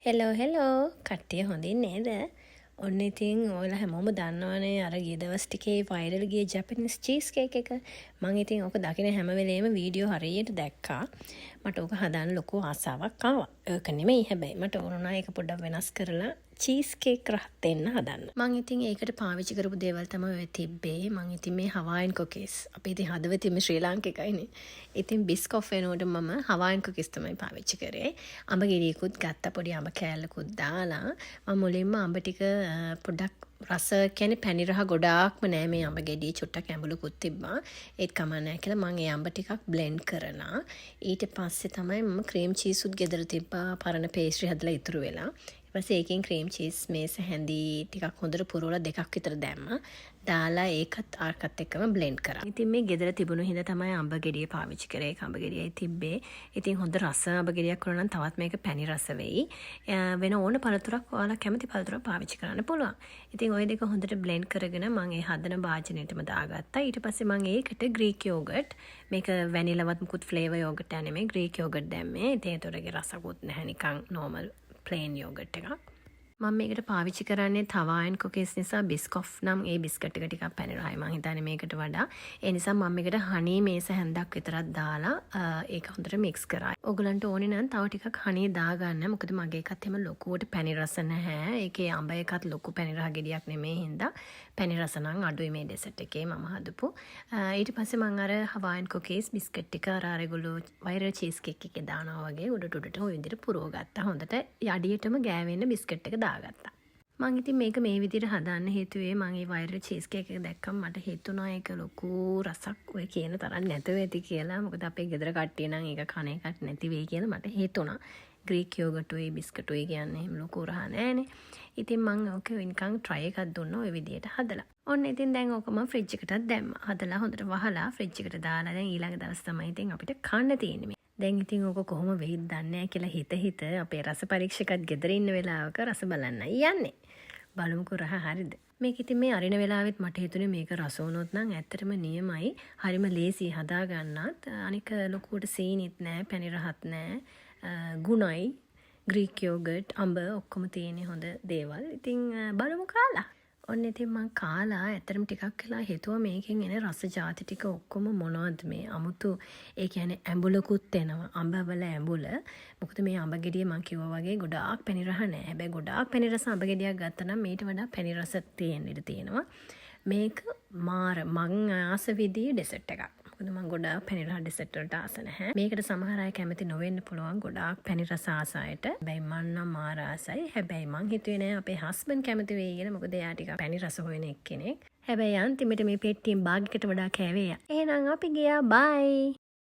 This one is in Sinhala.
හෙලෝ කට්ටිය හොඳින් නේද? ඔන්න ඉතින් ඔයාලා හැමෝම දන්නවනේ අර ගිය දවස් ටිකේ වයිරල් ගිය ජැපනීස් චීස් කේක් එක. මම ඉතින් ඔක දකින හැම වෙලේම වීඩියෝ හරියට දැක්කා. මට ඔක හදන්න ලොකු ආසාවක් ආවා. ඒක නෙමෙයි හැබැයි මට ඕන ඒක පොඩ්ඩක් වෙනස් කරලා චීස් කේක් රහත් දෙන්න හදන්න. මම ඉතින් ඒකට පාවිච්චි කරපු දේවල් තමයි ඔය තිබ්බේ. මම ඉතින් මේ හවායින් කුකීස්. අපි ඉතින් හදවතින්ම ශ්‍රී ලාංකිකයිනේ. ඉතින් බිස්කොෆ් වෙනකොට මම හවායින් කුකීස් තමයි පාවිච්චි කරේ. අඹ ගෙඩියකුත් ගත්තා, පොඩි අඹ කෑල්ලකුත් දාලා. මම මුලින්ම අඹ ටික පොඩ්ඩක් රස කියන්නේ පැණි රහ ගොඩාක්ම නෑ, මේ අඹ ගෙඩිය චුට්ටක් ඇඹුලකුත් තිබ්බා. ඒත් කමක් නෑ කියලා මම ඒ අඹ ටිකක් බ්ලෙන්ඩ් කරලා ඊට පස්සේ තමයි මම ක්‍රීම් චීසුත් ගෙදර තිබ්බා, පරණ පේස්ට්‍රි හදලා ඉතුරු වෙලා. ඊට පස්සේ ඒකෙන් ක්‍රීම් චීස් මේස හැඳි ටිකක් හොඳට පුරවලා දෙකක් විතර දැම්මා. දාලා ඒකත් ආර්කත් එක්කම බ්ලෙන්ඩ් කරා. ඉතින් මේ ගෙදර තිබුණු හින්දා තමයි අඹ ගෙඩිය පාවිච්චි කරේ. ඒක අඹ ගෙඩියයි තිබ්බේ. ඉතින් හොඳ රස අඹ ගෙඩියක් කරනවා නම් තවත් මේක පැණි රස වෙයි. වෙන ඕන පළතුරක් ඔයාලා කැමති පළතුරක් පාවිච්චි කරන්න පුළුවන්. ඉතින් ওই දෙක හොඳට බ්ලෙන්ඩ් කරගෙන මම ඒ හදන භාජනයටම දාගත්තා. ඊට පස්සේ මම ඒකට ග්‍රීක් යෝගට්, මේක වැනිලාවත් මුකුත් ෆ්ලේවර් යෝගට් නෙමෙයි, ග්‍රීක් යෝගට් දැම්මේ. ඉතින් ඒතරගේ රසකුත් නැහැ, නිකන් normal plain යෝගට් එකක්. මම මේකට පාවිච්චි කරන්නේ හවායින් කුකීස් නිසා. බිස්කොෆ් නම් ඒ බිස්කට් එක ටිකක් පැණි රහයි මං හිතන්නේ මේකට වඩා. ඒ නිසා මම මේකට හනී මේස හැන්දක් විතරක් දාලා ඒක හොඳට මික්ස් කරා. ඔයගලන්ට ඕනේ නම් තව ටිකක් හනී දාගන්න. මොකද මගේ එකත් එහෙම ලොකුවට පැණි රස නැහැ. ඒකේ අඹ එකත් ලොකු පැණි රහ ගෙඩියක් නෙමෙයි හින්දා පැණි රස නම් අඩුයි මේ ඩෙසර්ට් එකේ මම හදපු. ඊට පස්සේ මම අර හවායින් කුකීස් බිස්කට් ටික අර ඒගොල්ලෝ වයිරල් චීස් කේක් එකේ දානවා වගේ උඩට උඩට ඔය විදිහට පුරව ගත්තා. හොඳට යඩියටම ගෑවෙන්න බිස්කට් එක දාගත්තා. මං ඉතින් මේක මේ විදිහට හදන්න හේතුවේ මං ඒ වයිරල් චීස් කේක් එක දැක්කම මට හිතුණා ඒක ලොකු රසක් ඔය කියන තරම් නැතුව ඇති කියලා. මොකද අපේ ගෙදර කට්ටිය නම් ඒක කණ එකක් නැති වෙයි කියලා මට හිතුණා. ග්‍රීක් යෝගට් ඔය බිස්කට් ඔය කියන්නේ එහෙම ලොකු රහ නෑනේ. ඉතින් මං ඕක නිකන් try එකක් දුන්නා ඔය විදිහට හදලා. ඔන්න ඉතින් දැන් ඕක මම ෆ්‍රිජ් එකටත් දැම්මා. හදලා හොඳට වහලා ෆ්‍රිජ් එකට දාලා දැන් ඊළඟ දවස් තමයි ඉතින් අපිට කන්න තියෙන්නේ. දැන් ඉතින් ඕක කොහොම වෙයිද දන්නේ නැහැ කියලා හිත අපේ රස පරීක්ෂකත් ගෙදර ඉන්න වෙලාවක රස බලන්නයි යන්නේ. බලමුකෝ රහ හරිද? මේක ඉතින් මේ අරින වෙලාවෙත් මට හිතුනේ මේක රස වුණොත් නම් ඇත්තටම නියමයි. හරිම ලේසි හදා ගන්නත්. අනික ලොකුවට සීනිත් නැහැ, පැණි රහත් නැහැ. ගුණයි, ග්‍රීක් යෝගට්, අඹ ඔක්කොම තියෙන හොඳ දේවල්. ඉතින් බලමු කාලා. ඔන්න ඉතින් මං කාලා ඇත්තටම ටිකක් වෙලා හිතුවා මේකෙන් එන රස ජාති ටික ඔක්කොම මොනවද මේ අමුතු. ඒ කියන්නේ ඇඹුලකුත් එනවා, අඹ වල ඇඹුල. මොකද මේ අඹ ගෙඩිය මං කිව්වා වගේ ගොඩාක් පැණි රහ නැහැ. හැබැයි ගොඩාක් පැණි රස අඹ ගෙඩියක් ගත්තා නම් මීට වඩා පැණි රස තියෙන්න ඉඩ තියෙනවා. මේක මං ආස විදිහේ ඩෙසර්ට් එකක්. මොකද මං ගොඩාක් පැණි රහ ඩෙසර්ට් වලට ආස නැහැ. මේකට සමහර අය කැමති නොවෙන්න පුළුවන් ගොඩාක් පැණි රස ආස අයට. හැබැයි මං නම් මාර ආසයි. හැබැයි මං හිතුවේ නෑ අපේ හස්බන්ඩ් කැමති වෙයි කියලා. මොකද එයා ටිකක් පැණි රස හොයන එක්කෙනෙක්. හැබැයි අන්තිමට මේ පෙට්ටියෙන් බාග් එකට වඩා කෑවේ එයා. එහෙනම් අපි ගියා බයි.